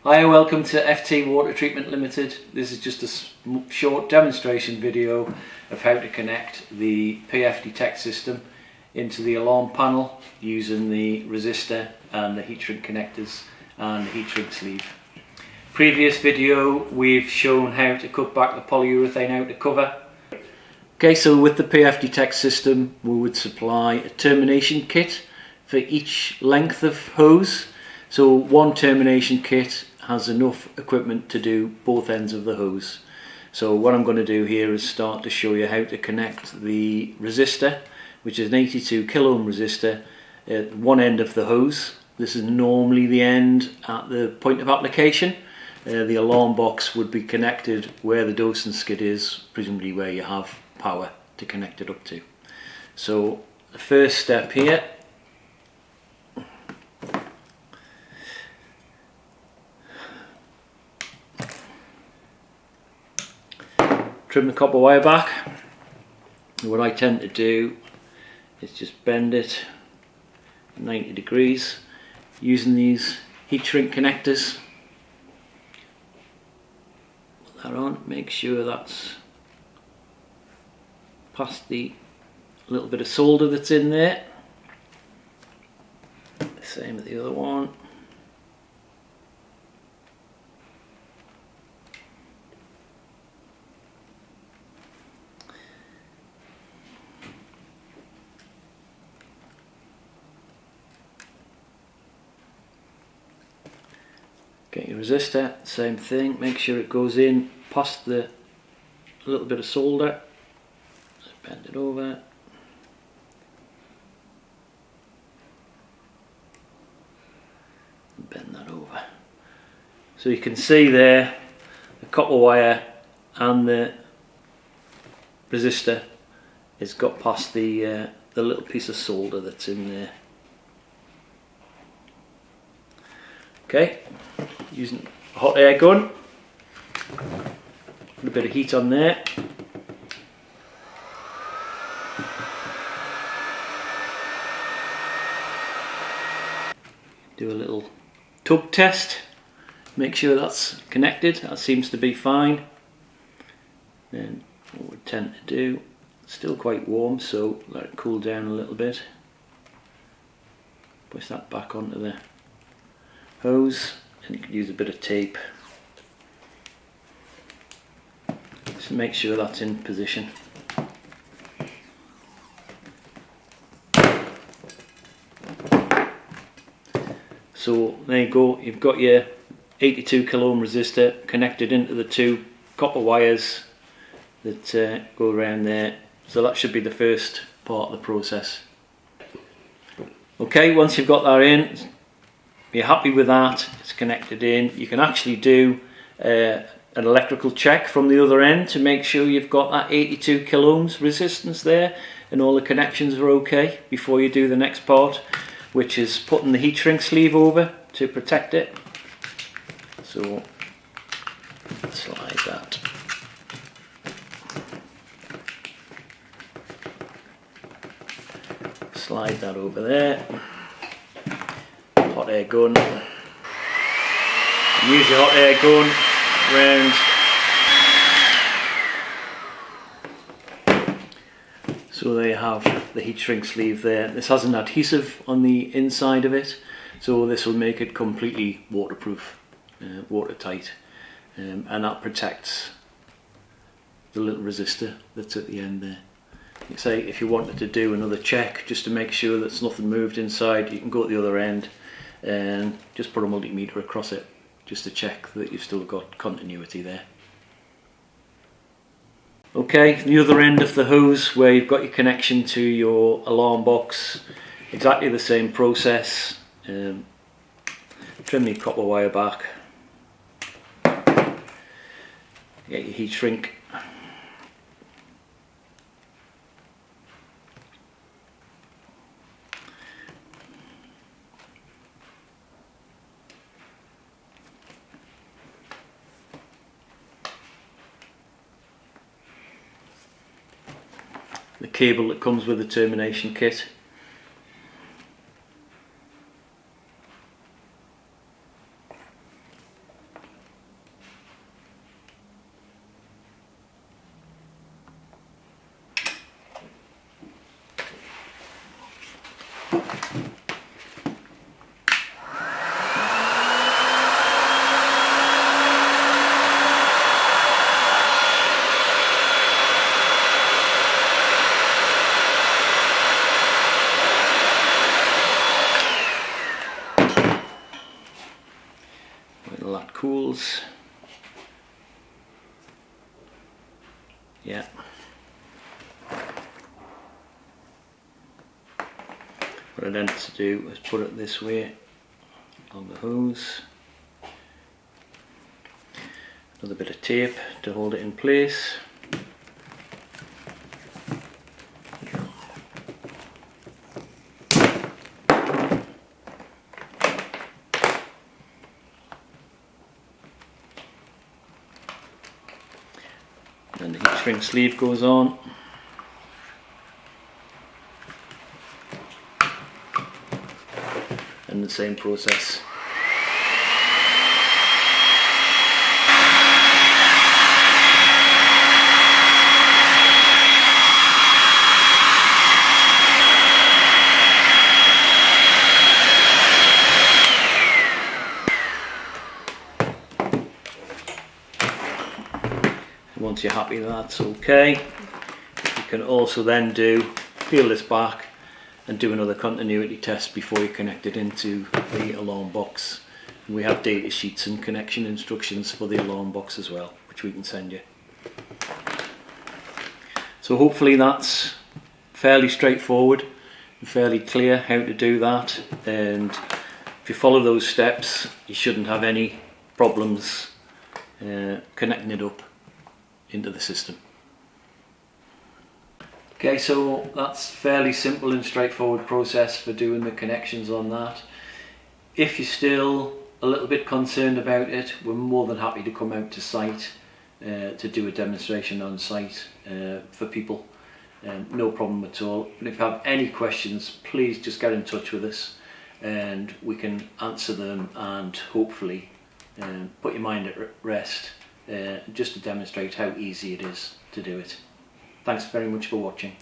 Hi, welcome to FT Water Treatment Limited. This is just a short demonstration video of how to connect the PF Detect system into the alarm panel using the resistor and the heat shrink connectors and the heat shrink sleeve. Previous video we've shown how to cut back the polyurethane outer cover. Okay, so with the PF Detect system we would supply a termination kit for each length of hose. So one termination kit has enough equipment to do both ends of the hose. So what I'm going to do here is start to show you how to connect the resistor, which is an 82 kilo ohm resistor, at one end of the hose. This is normally the end at the point of application. The alarm box would be connected where the dosing skid is, presumably where you have power to connect it up to. So the first step here, trim the copper wire back. What I tend to do is just bend it 90 degrees using these heat shrink connectors. Put that on, make sure that's past the little bit of solder that's in there. Same with the other one. Get your resistor, same thing, make sure it goes in past the little bit of solder. Just bend it over. And bend that over. So you can see there the copper wire and the resistor has got past the little piece of solder that's in there. Okay, using a hot air gun, put a bit of heat on there. Do a little tug test, make sure that's connected, that seems to be fine. Then what we tend to do, it's still quite warm, so let it cool down a little bit. Push that back onto the hose, and you can use a bit of tape just to make sure that's in position. So there you go, you've got your 82 kilo ohm resistor connected into the two copper wires that go around there. So that should be the first part of the process. Okay, once you've got that in, you're happy with that, it's connected in, you can actually do an electrical check from the other end to make sure you've got that 82 kilo ohms resistance there and all the connections are okay before you do the next part, which is putting the heat shrink sleeve over to protect it. So slide that. Slide that over there. Hot air gun. Use your hot air gun round. So there you have the heat shrink sleeve there. This has an adhesive on the inside of it, so this will make it completely waterproof, watertight, and that protects the little resistor that's at the end there. Say if you wanted to do another check just to make sure there's nothing moved inside, you can go to the other end and just put a multimeter across it just to check that you've still got continuity there. Okay, the other end of the hose where you've got your connection to your alarm box, exactly the same process. Trim your copper wire back, get your heat shrink. The cable that comes with the termination kit. until that cools. Yeah. What I then to do is put it this way on the hose. Another bit of tape to hold it in place. And the heat shrink sleeve goes on. And the same process. Once you're happy that's okay, you can also then peel this back and do another continuity test before you connect it into the alarm box. And we have data sheets and connection instructions for the alarm box as well, which we can send you. So hopefully that's fairly straightforward and fairly clear how to do that, and if you follow those steps you shouldn't have any problems connecting it up into the system. Okay, so that's fairly simple and straightforward process for doing the connections on that. If you're still a little bit concerned about it, we're more than happy to come out to site to do a demonstration on site for people. No problem at all. But if you have any questions, please just get in touch with us and we can answer them and hopefully put your mind at rest, just to demonstrate how easy it is to do it. Thanks very much for watching.